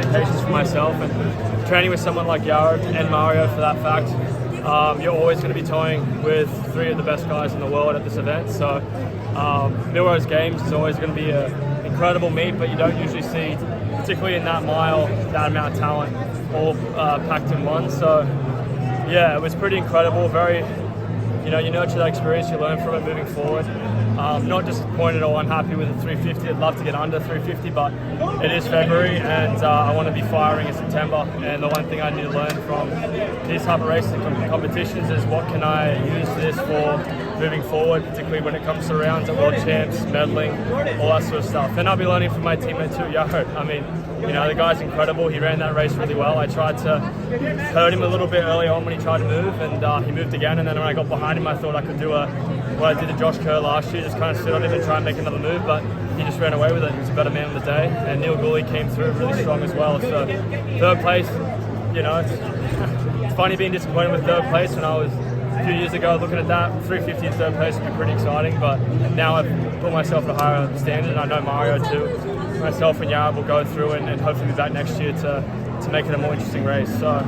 expectations for myself, and training with someone like Yared and Mario for that fact, you're always going to be toying with three of the best guys in the world at this event. So Millrose Games is always going to be an incredible meet, but you don't usually see, particularly in that mile, that amount of talent all packed in one. So yeah, it was pretty incredible. Very, you nurture that experience, you learn from it moving forward. Not disappointed or unhappy with the 350. I'd love to get under 350, but it is February and I want to be firing in September. And the one thing I need to learn from these type of races and competitions is what can I use this for moving forward, particularly when it comes to rounds at World Champs, medaling, all that sort of stuff. And I'll be learning from my teammate too, Yared. I mean, the guy's incredible. He ran that race really well. I tried to hurt him a little bit early on when he tried to move, and he moved again. And then when I got behind him, I thought I could do what I did to Josh Kerr last year, just kind of sit on him and try and make another move, but he just ran away with it. He was a better man of the day, and Nuguse came through really strong as well. So third place, it's funny being disappointed with third place. When I was a few years ago looking at that, 350 in third place would be pretty exciting, but now I've put myself at a higher standard, and I know Mario too. Myself and Yared will go through and hopefully be back next year to make it a more interesting race. So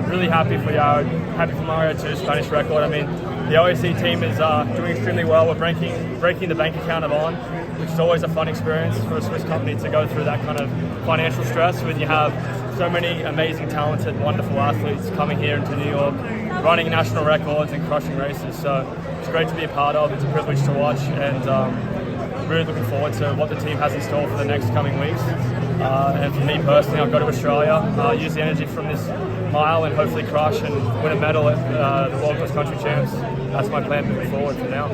really happy for Yared, happy for Mario too, Spanish record. I mean, the OAC team is doing extremely well. We're breaking the bank account of On, which is always a fun experience for a Swiss company to go through that kind of financial stress when you have so many amazing, talented, wonderful athletes coming here into New York, running national records and crushing races. So it's great to be a part of. It's a privilege to watch, and really looking forward to what the team has in store for the next coming weeks. And for me personally, I'll go to Australia, use the energy from this mile and hopefully crush and win a medal at the World Cross Country Champs. That's my plan moving forward for now.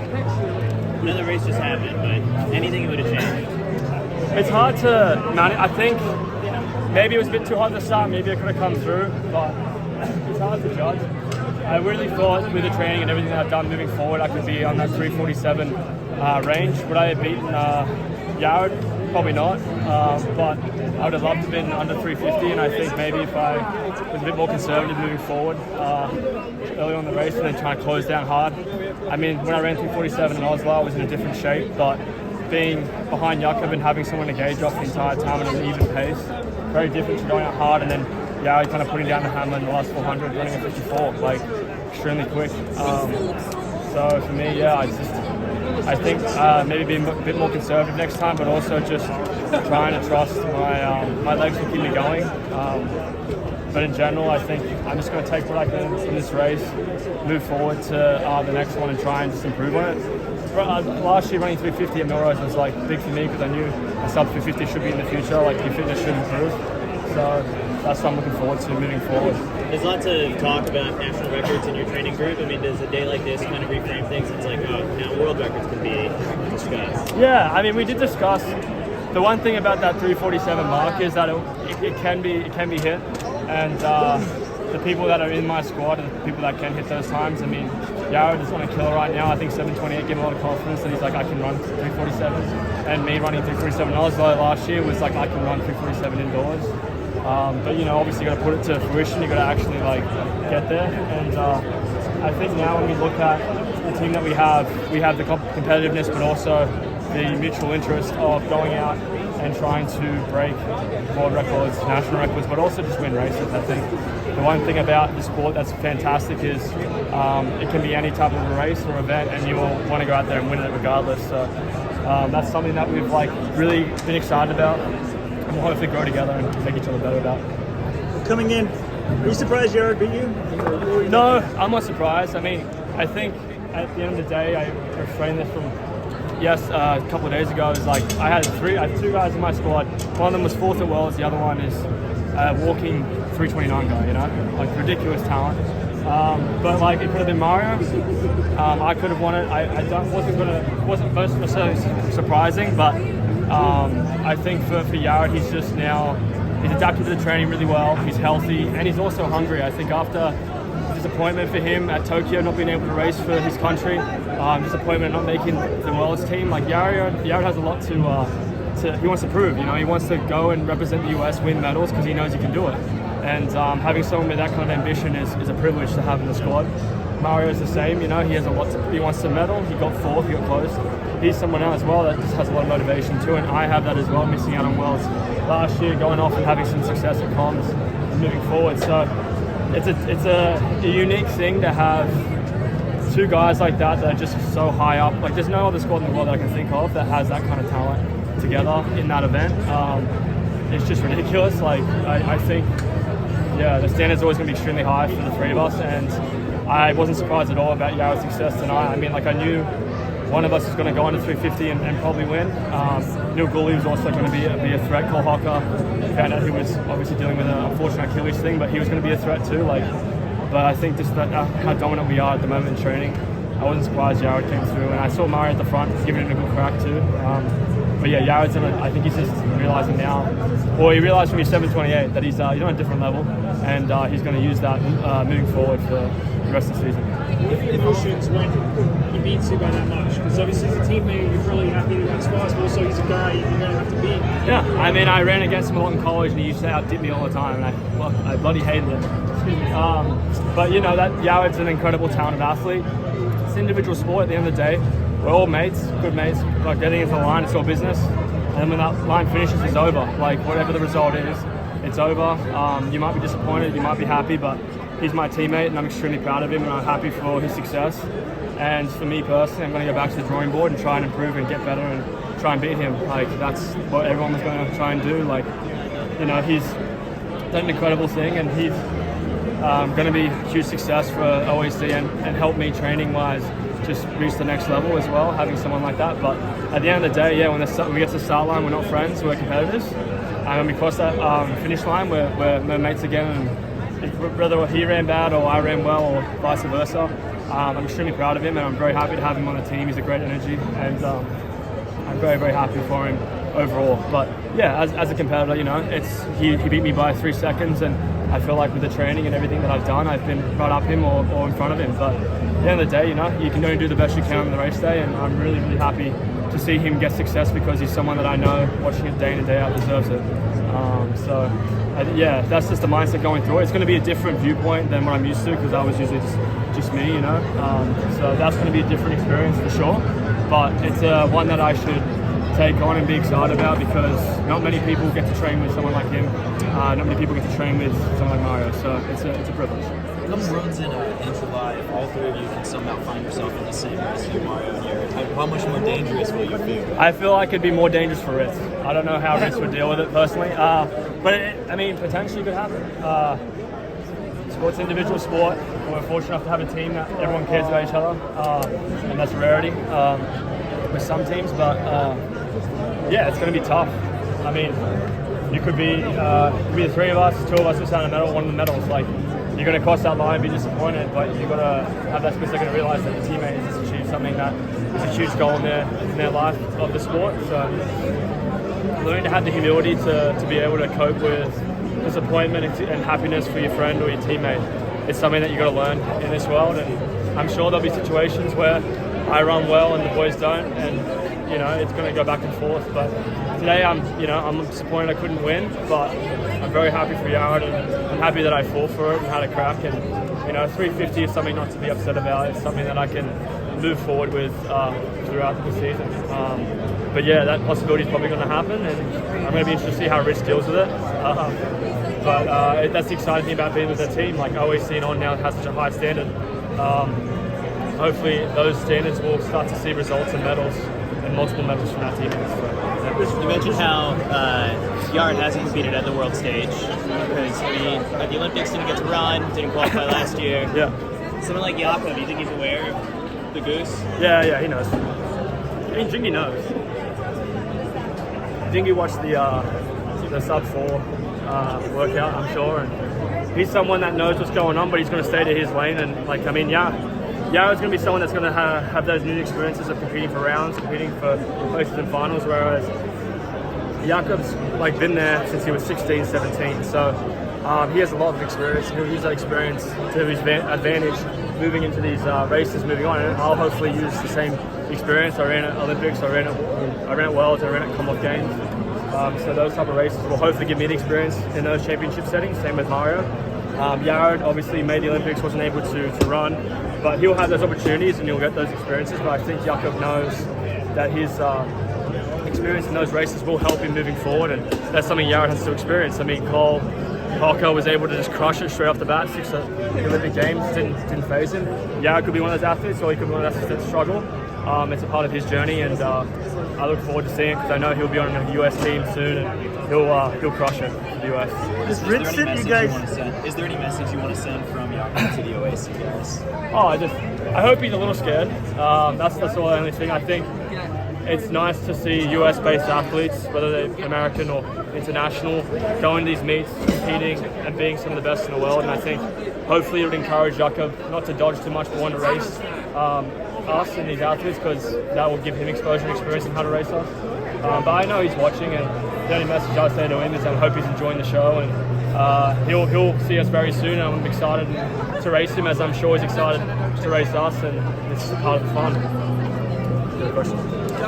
Another race just happened, but anything would have changed? It's hard to manage. I think maybe it was a bit too hot to start, maybe I could have come through, but it's hard to judge. I really thought with the training and everything that I've done moving forward, I could be on that 347 range. Would I have beaten Yared? Probably not, but I would have loved to have been under 350, and I think maybe if I was a bit more conservative moving forward early on in the race and then trying to close down hard. I mean, when I ran 347 in Oslo, I was in a different shape, but being behind Jakob and having someone to gauge off the entire time at an even pace, very different to going out hard and then kind of putting down the hammer in the last 400, running a 54, like extremely quick. So for me, I think maybe being a bit more conservative next time, but also just trying to trust my legs will keep me going. But in general, I think I'm just going to take what I can from this race, move forward to the next one and try and just improve on it. Last year running 350 at Millrose was like big for me because I knew a sub 350 should be in the future, like your fitness should improve. So that's what I'm looking forward to moving forward. There's lots of talk about national records in your training group. I mean, does a day like this kind of reframe things? It's like, oh, now world records can be discussed. Yeah, I mean, we did discuss. The one thing about that 347 mark is that it can be hit, and the people that are in my squad are the people that can hit those times. I mean, Yared is on a killer right now. I think 728 gave him a lot of confidence that he's like, I can run 347. And me running 347 in Oslo last year was like, I can run 347 indoors. But obviously you got to put it to fruition. You got to actually get there. And I think now when we look at the team that we have the competitiveness, but also the mutual interest of going out and trying to break world records, national records, but also just win races. I think the one thing about the sport that's fantastic is it can be any type of a race or event, and you will want to go out there and win it regardless. So that's something that we've really been excited about. And we'll hopefully grow together and make each other better about. Coming in, are you surprised Yared beat you? No, I'm not surprised. I mean, I think at the end of the day, I refrained this from, a couple of days ago, it was like I had two guys in my squad. One of them was fourth at Worlds, the other one is walking 329 guy, like ridiculous talent. But it could have been Mario. I could have won it. Wasn't most necessarily surprising, but I think for Yared, he's adapted to the training really well. He's healthy and he's also hungry. I think after disappointment for him at Tokyo, not being able to race for his country, disappointment not making the World's team. Like Yared has a lot to he wants to prove. He wants to go and represent the US, win medals because he knows he can do it. And having someone with that kind of ambition is a privilege to have in the squad. Mario is the same. He has a lot. He wants to medal. He got fourth. He got close. he's someone else as well that just has a lot of motivation too, and I have that as well, missing out on Worlds last year, going off and having some success at comms and moving forward. So it's a unique thing to have two guys like that are just so high up. Like, there's no other squad in the world that I can think of that has that kind of talent together in that event. It's just ridiculous. Like, I think, yeah, the standard's always going to be extremely high for the three of us, and I wasn't surprised at all about Yared's success tonight. I mean, like, I knew one of us is going to go under 350 and probably win. Nuguse was also going to be a threat. Cole Hocker found out he was obviously dealing with an unfortunate Achilles thing, but he was going to be a threat too. Like, but I think just that how dominant we are at the moment in training, I wasn't surprised Yared came through, and I saw Mario at the front giving it a good crack too. But yeah, Yared's I think he's just realizing now, or he realized from his 728 that he's on a different level, and he's going to use that moving forward for the rest of the season. What are your emotions when you beat you by that much? Because obviously as a teammate, you're really happy to win spots, but also he's a guy you're going to have to beat. Yeah, I mean, I ran against him a lot in college, and he used to outdip me all the time, and I bloody hated it. But you know, that Yared's an incredible talented athlete. It's an individual sport at the end of the day. We're all mates, good mates. Like, getting into the line, it's all business. And when that line finishes, it's over. Like, whatever the result is, it's over. You might be disappointed, you might be happy, but he's my teammate, and I'm extremely proud of him, and I'm happy for his success. And for me personally, I'm going to go back to the drawing board and try and improve and get better and try and beat him. Like, that's what everyone was going to try and do. Like, you know, he's done an incredible thing, and he's going to be a huge success for OAC and help me training-wise just reach the next level as well, having someone like that. But at the end of the day, yeah, when we get to the start line, we're not friends, we're competitors. And when we cross that finish line, we're mates again. And whether he ran bad or I ran well or vice versa, I'm extremely proud of him, and I'm very happy to have him on the team. He's a great energy, and I'm very, very happy for him overall. But yeah, as a competitor, you know, he beat me by 3 seconds, and I feel like with the training and everything that I've done, I've been right up him or in front of him. But at the end of the day, you know, you can only do the best you can on the race day, and I'm really, really happy to see him get success because he's someone that I know, watching it day in and day out, deserves it. Yeah, that's just the mindset going through it. It's going to be a different viewpoint than what I'm used to, because I was usually just me, you know. So that's going to be a different experience for sure. But it's one that I should take on and be excited about, because not many people get to train with someone like him. Not many people get to train with someone like Mario. So it's a privilege. Come runs in July, if all three of you can somehow find yourself in the same race as Mario and Yared, how much more dangerous will you feel? I feel like it'd be more dangerous for Ritz. I don't know how Ritz would deal with it personally, but I mean, potentially could happen. Sport's an individual sport. We're fortunate enough to have a team that everyone cares about each other, and that's a rarity with some teams. But yeah, it's going to be tough. I mean, you could be the three of us, two of us without a medal, one of the medals. Like, you're going to cross that line and be disappointed, but you've got to have that split second to realise that the teammate has just achieved something that is a huge goal in their life of the sport. So learning to have the humility to be able to cope with disappointment and happiness for your friend or your teammate is something that you've got to learn in this world. And I'm sure there'll be situations where I run well and the boys don't, and you know, it's going to go back and forth. But today I'm disappointed I couldn't win, but I'm very happy for Yared, and I'm happy that I fought for it and had a crack. And you know, 350 is something not to be upset about. It's something that I can move forward with throughout the season. But yeah, that possibility is probably going to happen, and I'm going to be interested to see how Rich deals with it. But that's the exciting thing about being with a team. Like, OAC and On now has such a high standard. Hopefully those standards will start to see results and medals, and multiple medals from our teammates. So, you mentioned how Yared hasn't competed at the world stage because at the Olympics didn't get to run, didn't qualify last year. Yeah. Someone like Jakob, do you think he's aware of the goose? Yeah, he knows. I mean, Jingy knows. Jingy watched the sub 4 workout, I'm sure, and he's someone that knows what's going on, but he's going to stay to his lane. And like, I mean, Yared's going to be someone that's going to have those new experiences of competing for rounds, competing for places in finals, whereas Jakob's like been there since he was 16, 17. So he has a lot of experience, and he'll use that experience to his advantage moving into these races, moving on. And I'll hopefully use the same experience. I ran at Olympics, I ran at Worlds, I ran at Commonwealth Games. So those type of races will hopefully give me the experience in those championship settings. Same with Mario. Yared obviously made the Olympics, wasn't able to run, but he'll have those opportunities and he'll get those experiences. But I think Jakob knows that his experience in those races will help him moving forward, and that's something Yared has to experience. I mean, Cocker was able to just crush it straight off the bat. 6 Olympic Games didn't phase him. Yared could be one of those athletes, or he could be one of those athletes that struggle. It's a part of his journey, and I look forward to seeing it because I know he'll be on a US team soon, and he'll crush it for the US. Is there any message you want to send from Yared to the OAC guys? I hope he's a little scared. That's the only thing. I think it's nice to see US-based athletes, whether they're American or international, going to these meets, competing and being some of the best in the world. And I think hopefully it would encourage Jakob not to dodge too much, but want to race us and these athletes, because that will give him exposure and experience in how to race us. But I know he's watching, and the only message I say to him is I hope he's enjoying the show, and he'll see us very soon, and I'm excited to race him, as I'm sure he's excited to race us, and it's part of the fun. Good question.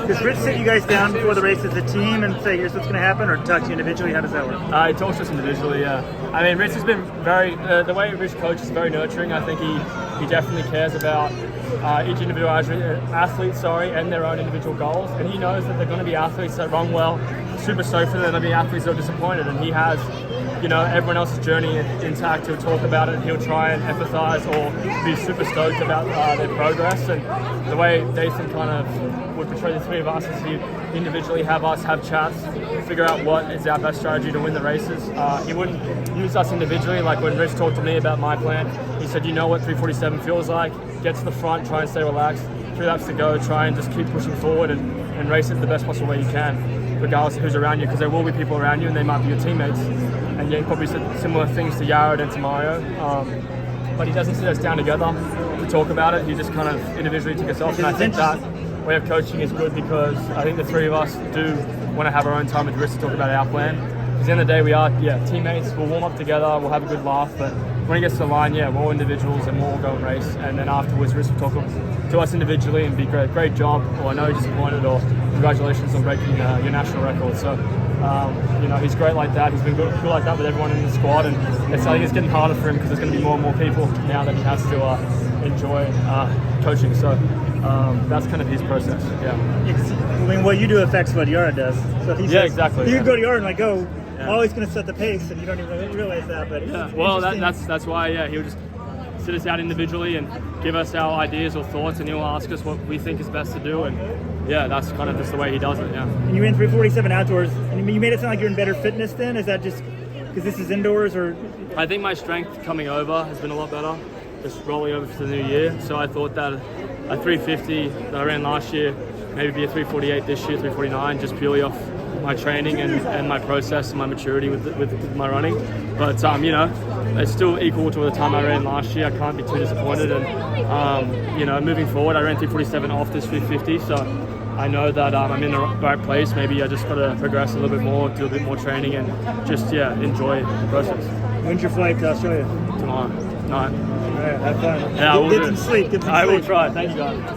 Does Rich sit you guys down before the race as a team and say, here's what's going to happen, or talk to you individually? How does that work? He talks to us individually, yeah. I mean, Rich has been very, the way Rich coaches is very nurturing. I think he definitely cares about each individual athlete, and their own individual goals. And he knows that they're going to be athletes that run well, super stoked for them, they're going to be athletes that are disappointed. And he has, everyone else's journey intact. He'll talk about it, and he'll try and empathize or be super stoked about their progress. And the way Nathan kind of would portray the three of us is he individually have chats, figure out what is our best strategy to win the races. He wouldn't use us individually. Like when Rich talked to me about my plan, he said, what 347 feels like, get to the front, try and stay relaxed, 3 laps to go, try and just keep pushing forward and race it the best possible way you can, regardless of who's around you, because there will be people around you and they might be your teammates. And yeah, he probably said similar things to Yared and to Mario, but he doesn't sit us down together to talk about it. He just kind of individually took us off, and I think that way of coaching is good, because I think the three of us do want to have our own time with Rich to talk about our plan. Because at the end of the day, we are teammates. We'll warm up together, we'll have a good laugh, but when it gets to the line, we're all individuals and we'll all go and race. And then afterwards, Rich will talk to us individually and be great job, or I know you're disappointed, or congratulations on breaking your national record. So, he's great like that. He's been good like that with everyone in the squad, and I think it's getting harder for him because there's going to be more and more people now that he has to enjoy coaching. So that's kind of his process. I mean, what you do affects what Yared does. So if he says, exactly. You can go to Yared and go, always going to set the pace, and you don't even realize that. But well, that's why he'll just sit us out individually and give us our ideas or thoughts, and he'll ask us what we think is best to do, and that's kind of just the way he does it. And you ran 347 outdoors, and you made it sound like you're in better fitness then. Is that just because this is indoors, or? I think my strength coming over has been a lot better, just rolling over for the new year. So I thought that a 350 that I ran last year, maybe be a 348 this year, 349, just purely off my training and my process and my maturity with my running. But it's still equal to the time I ran last year. I can't be too disappointed. And moving forward, I ran 347 off this 350, so I know that I'm in the right place. Maybe I just got to progress a little bit more, do a bit more training, and just enjoy the process. When's your flight to Australia? Tomorrow night. All right, have fun. Yeah, Get some sleep. I will try. Thank you, guys.